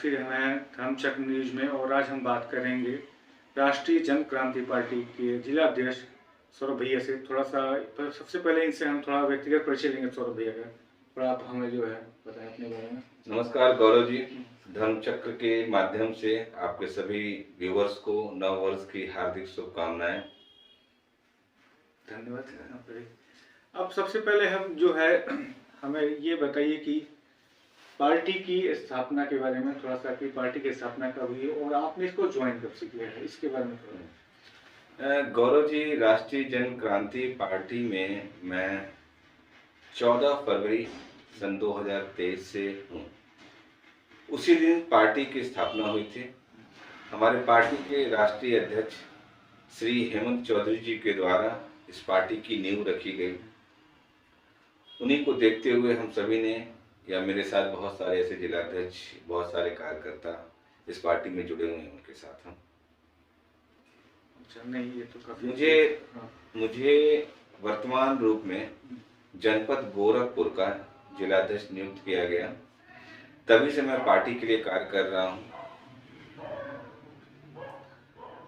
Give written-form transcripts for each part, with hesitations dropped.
फिर हैं धर्मचक्र न्यूज में और आज हम बात करेंगे राष्ट्रीय जन क्रांति पार्टी के जिला अध्यक्ष सौरभ भैया से। थोड़ा सा सबसे पहले इनसे हम थोड़ा व्यक्तिगत परिचय लेंगे सौरभ भैया का। थोड़ा आप हमें जो है बताएं अपने बारे में। नमस्कार गौरव जी, धर्मचक्र के माध्यम से आपके सभी व्यूवर्स को नव वर्ष की हार्दिक शुभकामनाएं। धन्यवाद। अब सबसे पहले हम जो है हमें ये बताइए कि पार्टी की स्थापना के बारे में थोड़ा सा, कि पार्टी की स्थापना कब हुई और आपने इसको ज्वाइन कब से किया है, इसके बारे में थोड़ा। गौरव जी, राष्ट्रीय जन क्रांति पार्टी में मैं 14 फरवरी सन 2023 से हूँ। उसी दिन पार्टी की स्थापना हुई थी। हमारे पार्टी के राष्ट्रीय अध्यक्ष श्री हेमंत चौधरी जी के द्वारा इस पार्टी की नींव रखी गई। उन्हीं को देखते हुए हम सभी ने, या मेरे साथ बहुत सारे ऐसे जिलाध्यक्ष, बहुत सारे कार्यकर्ता इस पार्टी में जुड़े हुए हैं, उनके साथ हम। अच्छा, नहीं ये तो काफी मुझे वर्तमान रूप में जनपद गोरखपुर का जिलाध्यक्ष नियुक्त किया गया। तभी से मैं पार्टी के लिए कार्य कर रहा हूँ।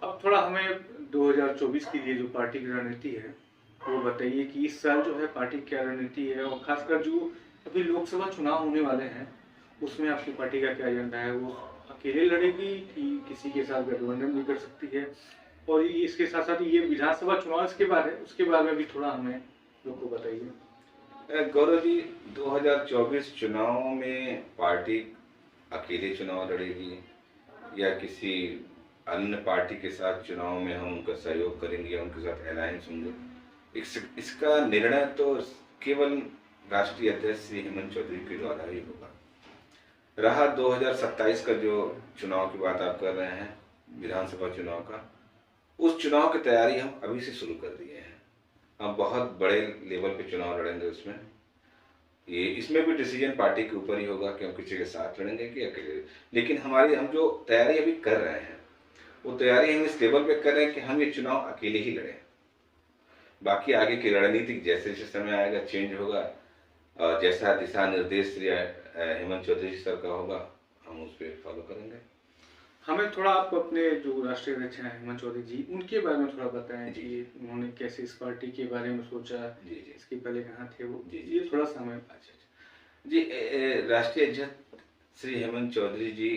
अब थोड़ा हमें 2024 के लिए जो पार्टी की रणनीति है वो बताइए कि इस साल जो है पार्टी की क्या रणनीति है, और खासकर जो अभी लोकसभा चुनाव होने वाले हैं उसमें आपकी पार्टी का क्या एजेंडा है। वो अकेले लड़ेगी कि किसी के साथ गठबंधन भी कर सकती है, और इसके साथ साथ ये विधानसभा चुनाव उसके बारे में भी थोड़ा हमें लोग को बताइए। गौरव जी, 2024 चुनाव में पार्टी अकेले चुनाव लड़ेगी या किसी अन्य पार्टी के साथ चुनाव में हम उनका सहयोग करेंगे या उनके साथ अलायंस होंगे, इसका निर्णय तो केवल राष्ट्रीय अध्यक्ष श्री हेमंत चौधरी के द्वारा ही होगा। रहा 2027 का जो चुनाव की बात आप कर रहे हैं, विधानसभा चुनाव का, उस चुनाव की तैयारी हम अभी से शुरू कर दिए हैं। हम बहुत बड़े लेवल पे चुनाव लड़ेंगे। इसमें भी डिसीजन पार्टी के ऊपर ही होगा कि हम किसी के साथ लड़ेंगे कि अकेले। लेकिन हम जो तैयारी अभी कर रहे हैं वो तैयारी हम इस लेवल पे कर रहे हैं कि हम ये चुनाव अकेले ही लड़ें। बाकी आगे की रणनीति जैसे जैसे समय आएगा चेंज होगा, और जैसा दिशा निर्देश हेमंत चौधरी सर का होगा हम उस पर फॉलो करेंगे। हमें थोड़ा आप अपने जो राष्ट्रीय अध्यक्ष हैं हेमंत चौधरी जी, उनके बारे में थोड़ा बताएं कि उन्होंने कैसे इस पार्टी के बारे में सोचा। जी, इसके पहले कहाँ थे वो, ये थोड़ा सा हमें। अच्छा जी, राष्ट्रीय अध्यक्ष श्री हेमंत चौधरी जी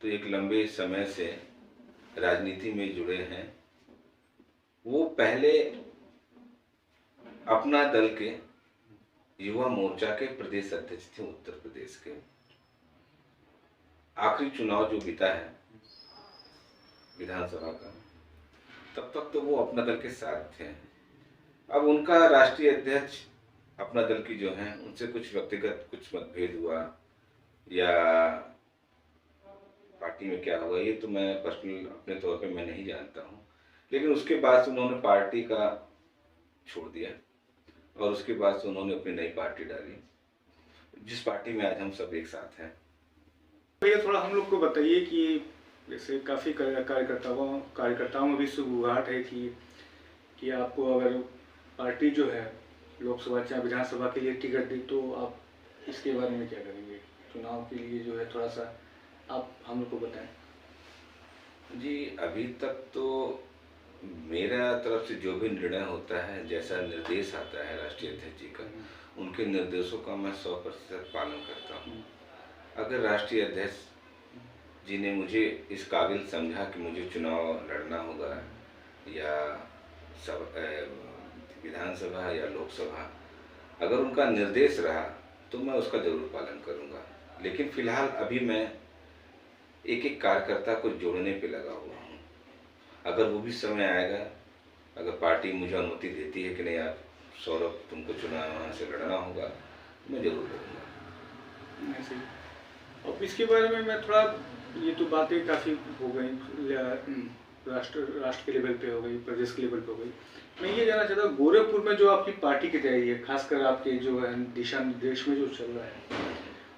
तो एक लंबे समय से राजनीति में जुड़े हैं। वो पहले अपना दल के युवा मोर्चा के प्रदेश अध्यक्ष थे उत्तर प्रदेश के। आखिरी चुनाव जो बीता है विधानसभा का, तब तक तो वो अपना दल के साथ थे। अब उनका राष्ट्रीय अध्यक्ष अपना दल की जो है उनसे कुछ व्यक्तिगत कुछ मतभेद हुआ या पार्टी में क्या हुआ, ये तो मैं पर्सनल अपने तौर पे मैं नहीं जानता हूँ। लेकिन उसके बाद से उन्होंने पार्टी का छोड़ दिया और उसके बाद से उन्होंने अपनी नई पार्टी डाली, जिस पार्टी में आज हम सब एक साथ हैं। भैया थोड़ा हम लोग को बताइए कि जैसे काफ़ी कार्यकर्ताओं में भी सुगबुगाहट है कि आपको अगर पार्टी जो है लोकसभा चाहे विधानसभा के लिए टिकट दी तो आप इसके बारे में क्या करेंगे, चुनाव के लिए जो है थोड़ा सा आप हम लोग को बताएं। जी, अभी तक तो मेरा तरफ से जो भी निर्णय होता है, जैसा निर्देश आता है राष्ट्रीय अध्यक्ष जी का, उनके निर्देशों का मैं 100% पालन करता हूँ। अगर राष्ट्रीय अध्यक्ष जी ने मुझे इस काबिल समझा कि मुझे चुनाव लड़ना होगा या विधानसभा या लोकसभा, अगर उनका निर्देश रहा तो मैं उसका जरूर पालन करूँगा। लेकिन फिलहाल अभी मैं एक एक कार्यकर्ता को जोड़ने पे लगा हुआ हूँ। अगर वो भी समय आएगा, अगर पार्टी मुझे अनुमति देती है कि नहीं आप सौरभ तुमको चुनाव वहाँ से लड़ना होगा, मैं जरूर लड़ूंगा। ऐसे और इसके बारे में मैं थोड़ा, ये तो बातें काफ़ी हो गई, राष्ट्र के लेवल पे हो गई, प्रदेश के लेवल पे हो गई। मैं ये जानना चाहता हूँ गोरखपुर में जो आपकी पार्टी की तैयारी है, खासकर आपके जो है दिशा निर्देश में जो चल रहा है,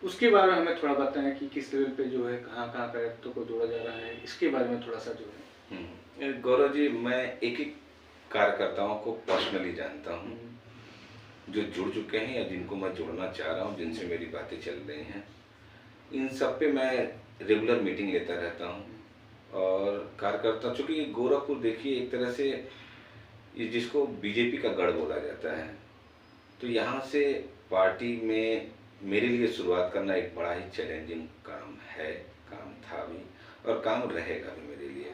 उसके बारे में हमें थोड़ा बताएं कि किस लेवल पे जो है कहाँ कार्यकर्ताओं को जोड़ा जा रहा है, इसके बारे में थोड़ा सा जो है। गौरव जी, मैं एक एक कार्यकर्ताओं को पर्सनली जानता हूँ जो जुड़ चुके हैं या जिनको मैं जोड़ना चाह रहा हूँ, जिनसे मेरी बातें चल रही हैं। इन सब पे मैं रेगुलर मीटिंग लेता रहता हूँ। और कार्यकर्ता, चूँकि गोरखपुर देखिए एक तरह से ये जिसको बीजेपी का गढ़ बोला जाता है, तो यहाँ से पार्टी में मेरे लिए शुरुआत करना एक बड़ा ही चैलेंजिंग काम है, काम था भी और काम रहेगा भी मेरे लिए।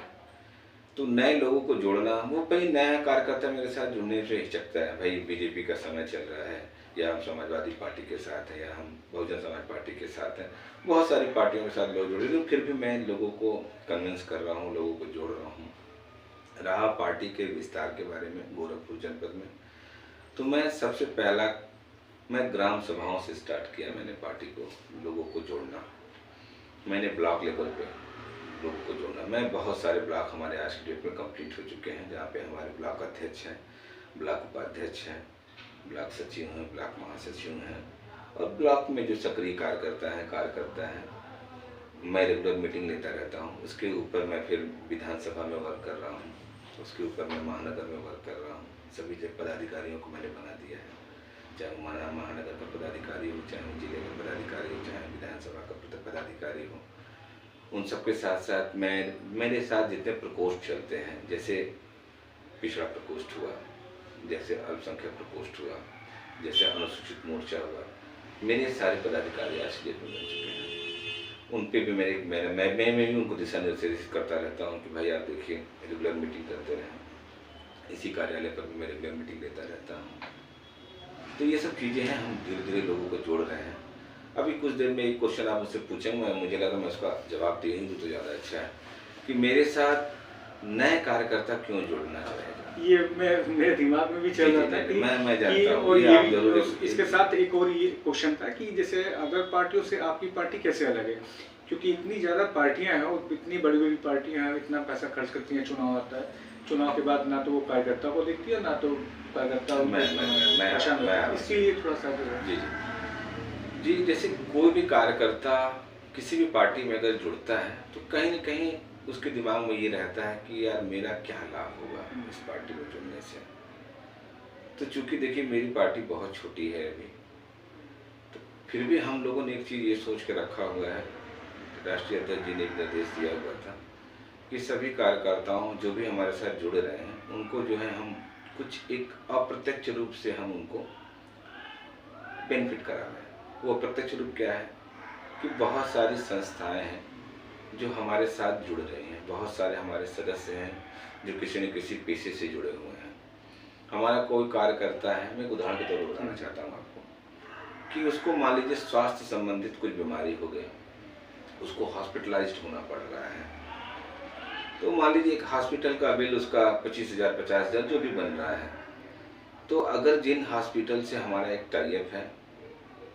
तो नए लोगों को जोड़ना, वो भाई नया कार्यकर्ता मेरे साथ जुड़ने से हिचकता है, भाई बीजेपी का समय चल रहा है या हम समाजवादी पार्टी के साथ हैं या हम बहुजन समाज पार्टी के साथ हैं, बहुत सारी पार्टियों के साथ लोग जुड़े, लेकिन फिर भी मैं लोगों को कन्विंस कर रहा हूँ, लोगों को जोड़ रहा हूँ। रहा पार्टी के विस्तार के बारे में गोरखपुर जनपद में, तो मैं सबसे पहला मैं ग्राम सभाओं से स्टार्ट किया। मैंने पार्टी को, लोगों को जोड़ना, मैंने ब्लॉक लेवल पे लोगों को जोड़ना। मैं बहुत सारे ब्लॉक हमारे आज की डेट में कंप्लीट हो चुके हैं, जहाँ पे हमारे ब्लॉक अध्यक्ष हैं, ब्लॉक उपाध्यक्ष हैं, ब्लॉक सचिव हैं, ब्लॉक महासचिव हैं, और ब्लॉक में जो सक्रिय कार्यकर्ता हैं, मैं रेगुलर मीटिंग लेता रहता हूँ। उसके ऊपर मैं फिर विधानसभा में वर्क कर रहा हूँ, उसके ऊपर मैं महानगर में वर्क कर रहा हूँ। सभी पदाधिकारियों को मैंने बना दिया है, चाहे वो महानगर का पदाधिकारी हो, चाहे वो जिले का पदाधिकारी हो, चाहे विधानसभा का पदाधिकारी हो। उन सबके साथ साथ मेरे साथ जितने प्रकोष्ठ चलते हैं, जैसे पिछड़ा प्रकोष्ठ हुआ, जैसे अल्पसंख्यक प्रकोष्ठ हुआ, जैसे अनुसूचित मोर्चा हुआ, मेरे सारे पदाधिकारी आज के डेट में बन चुके हैं। उन पे भी मैं भी उनको दिशा निर्देश करता रहता हूँ कि भाई आप देखिए रेगुलर मीटिंग करते रहें। इसी कार्यालय पर भी मैं रेगुलर मीटिंग लेता रहता हूँ। तो ये सब चीज़ें हैं, हम धीरे धीरे लोगों को जोड़ रहे हैं। अभी कुछ देर में एक क्वेश्चन आप मुझसे पूछेंगे, मुझे लगा मैं उसका जवाब दे ही दूँ तो ज़्यादा अच्छा है, कि मेरे साथ नए कार्यकर्ता क्यों जोड़ना चाहेगा। ये मेरे दिमाग में भी चल रहा था कि मैं जानता हूँ, और ये आप जरूर इसके साथ एक और ये क्वेश्चन था कि जैसे अदर पार्टियों से आपकी पार्टी कैसे अलग है, क्योंकि इतनी ज़्यादा पार्टियां हैं और इतनी बड़ी बड़ी पार्टियां हैं, इतना पैसा खर्च करती हैं, चुनाव आता है, चुनाव के बाद ना तो वो कार्यकर्ता को देखती है, ना तो कार्यकर्ता इसलिए थोड़ा सा जी, जैसे कोई भी कार्यकर्ता किसी भी पार्टी में अगर जुड़ता है तो कहीं न कहीं उसके दिमाग में ये रहता है कि यार मेरा क्या लाभ होगा इस पार्टी में जुड़ने से। तो चूंकि देखिए मेरी पार्टी बहुत छोटी है अभी, तो फिर भी हम लोगों ने एक चीज़ ये सोच के रखा हुआ है, राष्ट्रीय अध्यक्ष जी ने एक निर्देश दिया हुआ था कि सभी कार्यकर्ताओं जो भी हमारे साथ जुड़ रहे हैं उनको जो है हम कुछ एक अप्रत्यक्ष रूप से हम उनको बेनिफिट करा रहे हैं। वो अप्रत्यक्ष रूप क्या है कि बहुत सारी संस्थाएं हैं जो हमारे साथ जुड़ रही हैं, बहुत सारे हमारे सदस्य हैं जो किसी न किसी पेशे से जुड़े हुए हैं। हमारा कोई कार्यकर्ता है, मैं एक उदाहरण के तौर पर बताना चाहता हूँ आपको, कि उसको मान लीजिए स्वास्थ्य संबंधित कुछ बीमारी हो गई, उसको हॉस्पिटलाइज्ड होना पड़ रहा है, तो मान लीजिए एक हॉस्पिटल का बिल उसका 25,000 50,000 जो भी बन रहा है, तो अगर जिन हॉस्पिटल से हमारा एक टाई अप है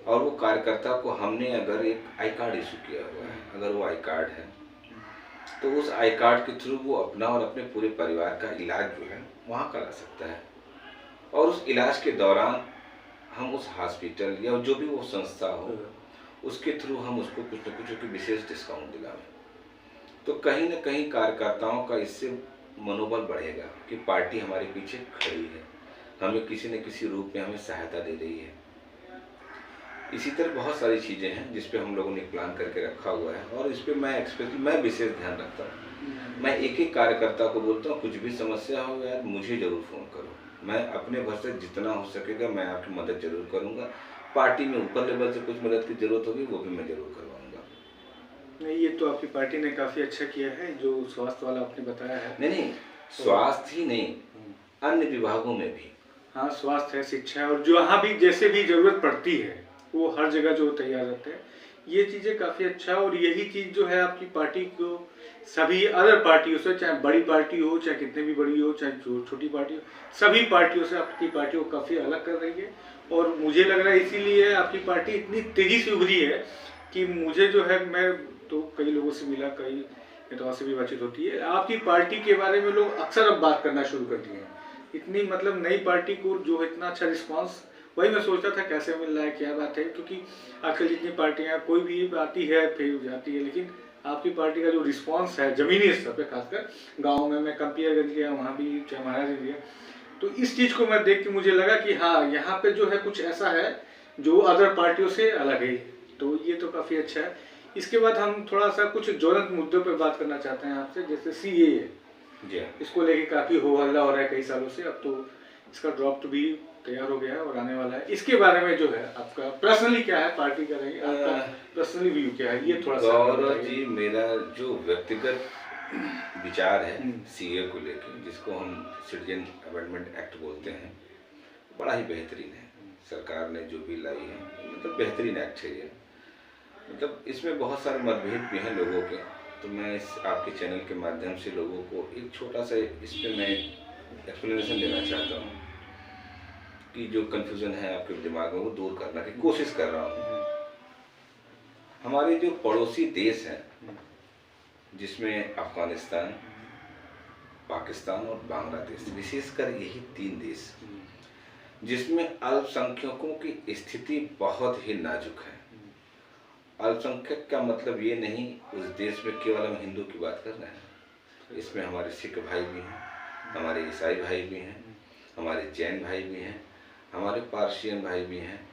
और वो कार्यकर्ता को हमने अगर एक आई कार्ड इशू किया हुआ है, अगर वो आई कार्ड है तो उस आई कार्ड के थ्रू वो अपना और अपने पूरे परिवार का इलाज जो है वहाँ करा सकता है, और उस इलाज के दौरान हम उस हॉस्पिटल या जो भी वो संस्था हो उसके थ्रू हम उसको कुछ न कुछ विशेष डिस्काउंट दिलाएं। तो कहीं न कहीं कार्यकर्ताओं का इससे मनोबल बढ़ेगा कि पार्टी हमारे पीछे खड़ी है, हमें किसी न किसी रूप में हमें सहायता दे रही है। इसी तरह बहुत सारी चीज़ें हैं जिस पे हम लोगों ने प्लान करके रखा हुआ है, और इस पे मैं विशेष ध्यान रखता हूँ। मैं एक एक कार्यकर्ता को बोलता हूँ कुछ भी समस्या हो यार मुझे ज़रूर फ़ोन करो, मैं अपने भर से जितना हो सकेगा मैं आपकी मदद जरूर करूँगा। पार्टी में ऊपर लेवल से कुछ मदद की ज़रूरत होगी वो भी मैं ज़रूर करवाऊँगा। नहीं, ये तो आपकी पार्टी ने काफ़ी अच्छा किया है जो स्वास्थ्य वाला आपने बताया है। नहीं, स्वास्थ्य ही नहीं, अन्य विभागों में भी। हाँ, स्वास्थ्य है, शिक्षा है, और जो यहाँ भी जैसे भी ज़रूरत पड़ती है वो हर जगह जो तैयार रहते हैं, ये चीज़ें काफ़ी अच्छा है। और यही चीज़ जो है आपकी पार्टी को सभी अदर पार्टियों से, चाहे बड़ी पार्टी हो, चाहे कितने भी बड़ी हो, चाहे छोटी पार्टी हो, सभी पार्टियों से आपकी पार्टी को काफ़ी अलग कर रही है। और मुझे लग रहा है इसीलिए आपकी पार्टी इतनी तेज़ी से उभरी है कि मुझे जो है, मैं तो कई लोगों से मिला, कई नेताओं से भी बातचीत होती है, आपकी पार्टी के बारे में लोग अक्सर अब बात करना शुरू कर दिए हैं। इतनी मतलब नई पार्टी को जो इतना अच्छा रिस्पांस, वही मैं सोचता था कैसे मिल रहा है, क्या बात है, क्योंकि आजकल जितनी पार्टियां कोई भी आती है फिर जाती है, लेकिन आपकी पार्टी का जो रिस्पांस है जमीनी स्तर पे, खासकर गांव में, मैं कंपियरगंज गया, वहाँ भी, चाहे महाराज गया, तो इस चीज़ को मैं देख के मुझे लगा कि हाँ, यहाँ पे जो है कुछ ऐसा है जो अदर पार्टियों से अलग है। तो ये तो काफ़ी अच्छा है। इसके बाद हम थोड़ा सा कुछ ज्वलंत मुद्दों पर बात करना चाहते हैं आपसे, जैसे सीएए। जी इसको लेके काफी हो हल्ला हो रहा है कई सालों से, अब तो इसका ड्राफ्ट भी तैयार हो गया है और आने वाला है। इसके बारे में जो है आपका पर्सनली क्या है, पार्टी का नहीं, आपका पर्सनली व्यू क्या है, ये थोड़ा सा गौरव जी, मेरा जो व्यक्तिगत विचार है सीए को लेकर, जिसको हम सिटीजन अमेंडमेंट एक्ट बोलते हैं, बड़ा ही बेहतरीन है। सरकार ने जो भी लाई है, मतलब बेहतरीन एक्ट है ये। मतलब इसमें बहुत सारे मतभेद भी हैं लोगों के, तो मैं इस आपके चैनल के माध्यम से लोगों को एक छोटा सा इस पर मैं एक्सप्लेनेशन देना चाहता हूँ कि जो कन्फ्यूज़न है आपके दिमाग में वो दूर करने की कोशिश कर रहा हूँ। हमारे जो पड़ोसी देश हैं, जिसमें अफगानिस्तान, पाकिस्तान और बांग्लादेश, विशेषकर यही 3 देश, जिसमें अल्पसंख्यकों की स्थिति बहुत ही नाजुक है। अल्पसंख्यक का मतलब ये नहीं उस देश में केवल हम हिंदू की बात कर रहे हैं, इसमें हमारे सिख भाई भी हैं, हमारे ईसाई भाई भी हैं, हमारे जैन भाई भी हैं, हमारे पारसियन भाई भी हैं,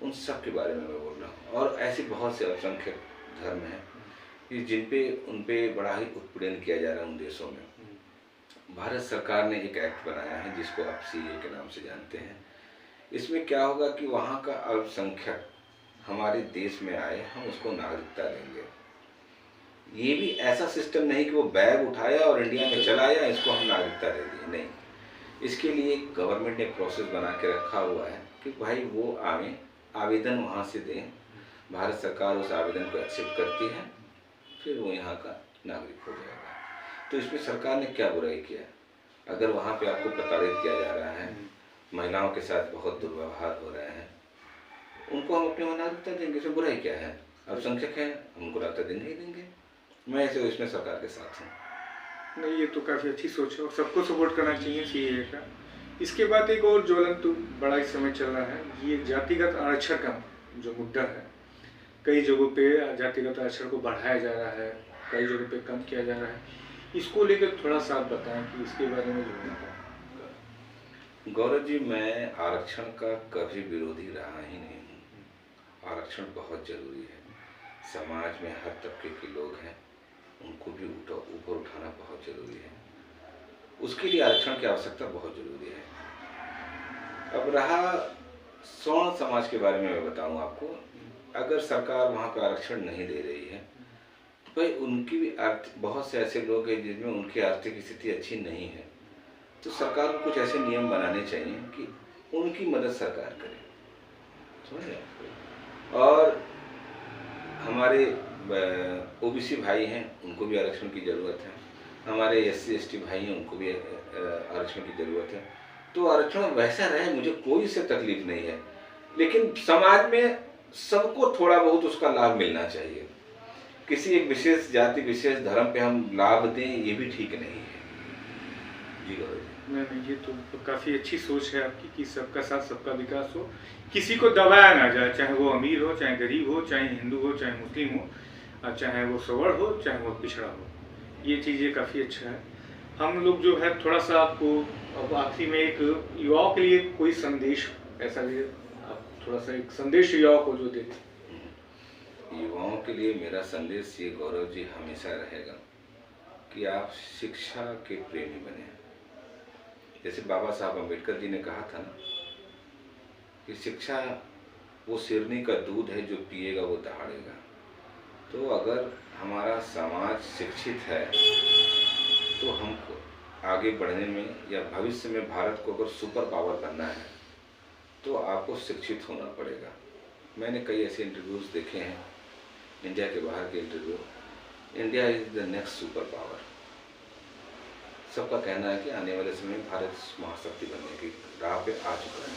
उन सब के बारे में मैं बोल रहा हूँ। और ऐसे बहुत से अल्पसंख्यक धर्म हैं कि जिन पे उन पे बड़ा ही उत्पीड़न किया जा रहा है उन देशों में। भारत सरकार ने एक एक्ट बनाया है जिसको आप सीए के नाम से जानते हैं। इसमें क्या होगा कि वहाँ का अल्पसंख्यक हमारे देश में आए, हम उसको नागरिकता देंगे। ये भी ऐसा सिस्टम नहीं कि वो बैग उठाया और इंडिया में चला आया, इसको हम नागरिकता दे दिए, नहीं। इसके लिए गवर्नमेंट ने प्रोसेस बना के रखा हुआ है कि भाई वो आए, आवेदन वहाँ से दें, भारत सरकार उस आवेदन को एक्सेप्ट करती है, फिर वो यहाँ का नागरिक हो जाएगा। तो इसमें सरकार ने क्या बुराई किया? अगर वहाँ पे आपको प्रताड़ित किया जा रहा है, महिलाओं के साथ बहुत दुर्व्यवहार हो रहे हैं, उनको हम अपने नागरिकता देंगे, इसमें बुराई क्या है? अल्पसंख्यक है, हम उनको नागरिकता देंगे ही देंगे। मैं ऐसे इसमें सरकार के साथ हूँ। नहीं, ये तो काफ़ी अच्छी सोच है और सबको सपोर्ट करना चाहिए सीएए का। इसके बाद एक और ज्वलंत बड़ा इस समय चल रहा है, ये जातिगत आरक्षण का जो मुद्दा है। कई जगहों पे जातिगत आरक्षण को बढ़ाया जा रहा है, कई जगहों पे कम किया जा रहा है। इसको लेकर थोड़ा सा आप बताएं कि इसके बारे में जो है। गौरव जी, मैं आरक्षण का कभी विरोधी रहा ही नहीं हूँ। आरक्षण बहुत जरूरी है। समाज में हर तबके के लोग हैं, उनको भी ऊपर उठाना बहुत जरूरी है। उसके लिए आरक्षण की आवश्यकता बहुत जरूरी है। अब रहा सवर्ण समाज के बारे में, मैं बताऊं आपको, अगर सरकार वहाँ पर आरक्षण नहीं दे रही है तो भाई उनकी भी बहुत से ऐसे लोग हैं जिनमें उनकी आर्थिक स्थिति अच्छी नहीं है, तो सरकार को कुछ ऐसे नियम बनाने चाहिए कि उनकी मदद सरकार करे, समझे। और हमारे ओबीसी भाई हैं, उनको भी आरक्षण की ज़रूरत है। हमारे एससी एसटी भाई हैं, उनको भी आरक्षण की ज़रूरत है। तो आरक्षण वैसा रहे, मुझे कोई इससे तकलीफ नहीं है, लेकिन समाज में सबको थोड़ा बहुत उसका लाभ मिलना चाहिए। किसी एक विशेष जाति, विशेष धर्म पे हम लाभ दें, ये भी ठीक नहीं है। जी गौरव जी। नहीं, ये तो काफ़ी अच्छी सोच है आपकी कि सबका साथ सबका विकास हो, किसी को दबाया ना जाए, चाहे वो अमीर हो, चाहे गरीब हो, चाहे हिंदू हो, चाहे मुस्लिम हो, चाहे वो सवर्ण हो, चाहे वो पिछड़ा हो। ये चीज़ें काफ़ी अच्छा है। हम लोग जो है थोड़ा सा आपको अब आखिरी में एक युवाओं के लिए कोई संदेश ऐसा भी आप थोड़ा सा एक संदेश युवाओं को जो दे दें। युवाओं के लिए मेरा संदेश ये गौरव जी हमेशा रहेगा कि आप शिक्षा के प्रेमी बने। जैसे बाबा साहब अम्बेडकर जी ने कहा था ना कि शिक्षा वो सिरनी का दूध है, जो पिएगा वो दहाड़ेगा। तो अगर हमारा समाज शिक्षित है तो हमको आगे बढ़ने में या भविष्य में भारत को अगर सुपर पावर बनना है तो आपको शिक्षित होना पड़ेगा। मैंने कई ऐसे इंटरव्यूज़ देखे हैं, इंडिया के बाहर के interview, India is the next super power. सबका कहना है कि आने वाले समय में भारत महाशक्ति बनने की राह पे आ चुका है।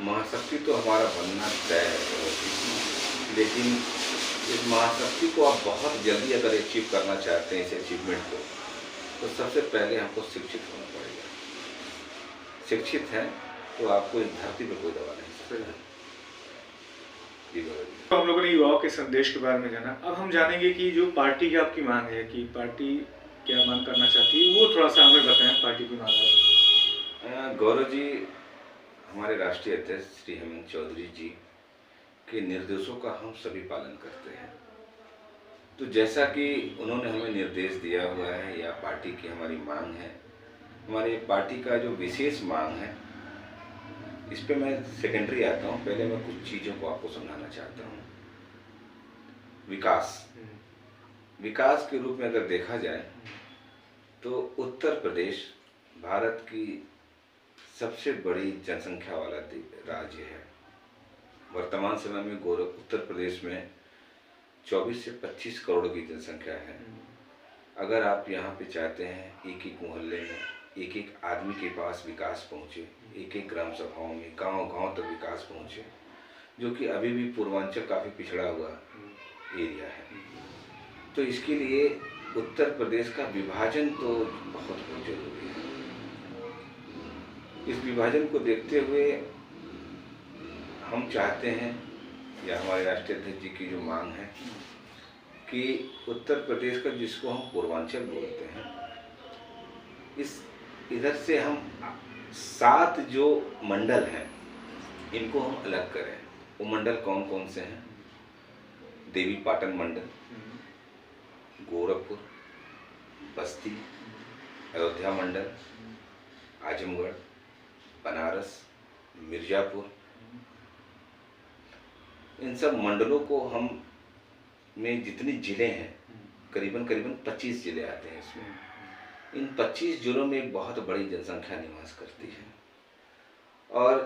महाशक्ति तो हमारा बनना तय है, लेकिन इस महाशक्ति को आप बहुत जल्दी अगर अचीव करना चाहते हैं, इस अचीवमेंट को, तो सबसे पहले हमको शिक्षित होना पड़ेगा। शिक्षित हैं तो आपको इस धरती पर कोई दबा नहीं सकता। तो हम लोगों ने युवाओं के संदेश के बारे में जाना। अब हम जानेंगे कि जो पार्टी की आपकी मांग है कि पार्टी क्या मांग करना चाहती है, वो थोड़ा सा हमें बताएं। पार्टी की मांग। गौरव जी, हमारे राष्ट्रीय अध्यक्ष श्री हेमंत चौधरी जी के निर्देशों का हम सभी पालन करते हैं। तो जैसा कि उन्होंने हमें निर्देश दिया हुआ है या पार्टी की हमारी मांग है, हमारी पार्टी का जो विशेष मांग है, इस पे मैं सेकेंडरी आता हूँ। पहले मैं कुछ चीज़ों को आपको समझाना चाहता हूँ। विकास विकास के रूप में अगर देखा जाए तो उत्तर प्रदेश भारत की सबसे बड़ी जनसंख्या वाला राज्य है। वर्तमान समय में उत्तर प्रदेश में 24 से 25 करोड़ की जनसंख्या है। अगर आप यहाँ पे चाहते हैं एक एक मोहल्ले में एक एक आदमी के पास विकास पहुँचे, एक एक ग्राम सभाओं में गांव गांव तक विकास पहुँचे, जो कि अभी भी पूर्वांचल काफ़ी पिछड़ा हुआ एरिया है, तो इसके लिए उत्तर प्रदेश का विभाजन तो बहुत जरूरी है। इस विभाजन को देखते हुए हम चाहते हैं, या हमारे राष्ट्रीय अध्यक्ष जी की जो मांग है कि उत्तर प्रदेश का, जिसको हम पूर्वांचल बोलते हैं, इधर से हम 7 जो मंडल हैं इनको हम अलग करें। वो मंडल कौन कौन से हैं? देवी पाटन मंडल, गोरखपुर, बस्ती, अयोध्या मंडल, आजमगढ़, बनारस, मिर्जापुर, इन सब मंडलों को हम में जितने ज़िले हैं, करीबन 25 ज़िले आते हैं इसमें। इन 25 ज़िलों में एक बहुत बड़ी जनसंख्या निवास करती है और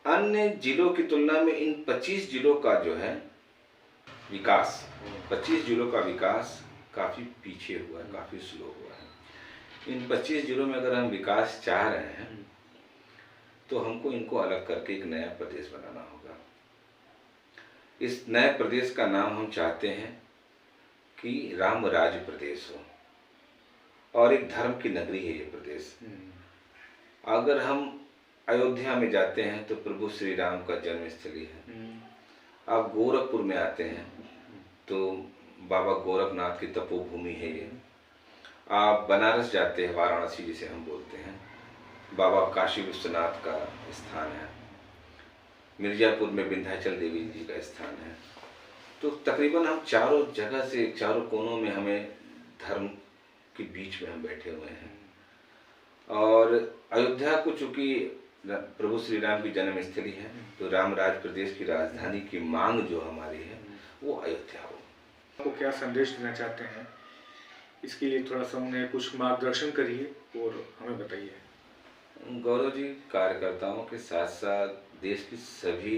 अन्य ज़िलों की तुलना में इन 25 ज़िलों का जो है विकास, 25 ज़िलों का विकास काफ़ी पीछे हुआ है, काफ़ी स्लो हुआ है। इन 25 ज़िलों में अगर हम विकास चाह रहे हैं तो हमको इनको अलग करके एक नया प्रदेश बनाना होगा। इस नए प्रदेश का नाम हम चाहते हैं कि राम राज्य प्रदेश हो और एक धर्म की नगरी है ये प्रदेश। अगर हम अयोध्या में जाते हैं तो प्रभु श्री राम का जन्मस्थली है। आप गोरखपुर में आते हैं तो बाबा गोरखनाथ की तपोभूमि है ये। आप बनारस जाते हैं, वाराणसी जिसे हम बोलते हैं, बाबा काशी विश्वनाथ का स्थान है। मिर्जापुर में विंध्याचल देवी जी का स्थान है। तो तकरीबन हम चारों जगह से, चारों कोनों में हमें धर्म के बीच में हम बैठे हुए हैं। और अयोध्या को चूँकि प्रभु श्री राम की जन्मस्थली है तो रामराज प्रदेश की राजधानी की मांग जो हमारी है वो अयोध्या हो। आपको क्या संदेश देना चाहते हैं, इसके लिए थोड़ा सा उन्हें कुछ मार्गदर्शन करिए और हमें बताइए। गौरव जी, कार्यकर्ताओं के साथ साथ देश की सभी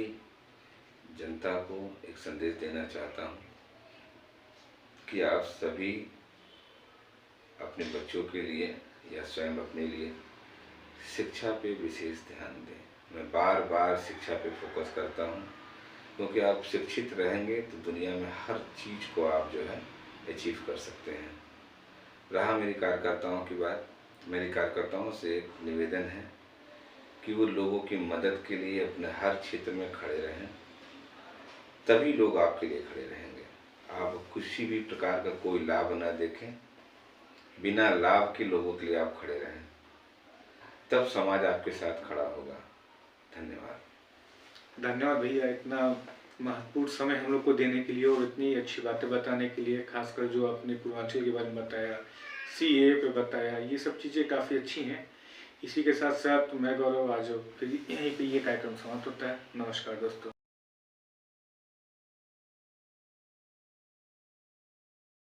जनता को एक संदेश देना चाहता हूँ कि आप सभी अपने बच्चों के लिए या स्वयं अपने लिए शिक्षा पे विशेष ध्यान दें। मैं बार बार शिक्षा पे फोकस करता हूँ क्योंकि आप शिक्षित रहेंगे तो दुनिया में हर चीज़ को आप जो है अचीव कर सकते हैं। रहा मेरी कार्यकर्ताओं की बात, मेरी कार्यकर्ताओं से एक निवेदन है कि वो लोगों की मदद के लिए अपने हर क्षेत्र में खड़े रहें, तभी लोग आपके लिए खड़े रहेंगे। आप किसी भी प्रकार का कोई लाभ ना देखें, बिना लाभ के लोगों के लिए आप खड़े रहें, तब समाज आपके साथ खड़ा होगा। धन्यवाद। धन्यवाद भैया, इतना महत्वपूर्ण समय हम लोग को देने के लिए और इतनी अच्छी बातें बताने के लिए। खासकर जो आपने पूर्वांचल के बारे में बताया, CAA पे बताया, ये सब चीज़ें काफ़ी अच्छी हैं। इसी के साथ साथ मैं गौरव आज फिर यहीं पे ये कार्यक्रम समाप्त होता है। नमस्कार दोस्तों।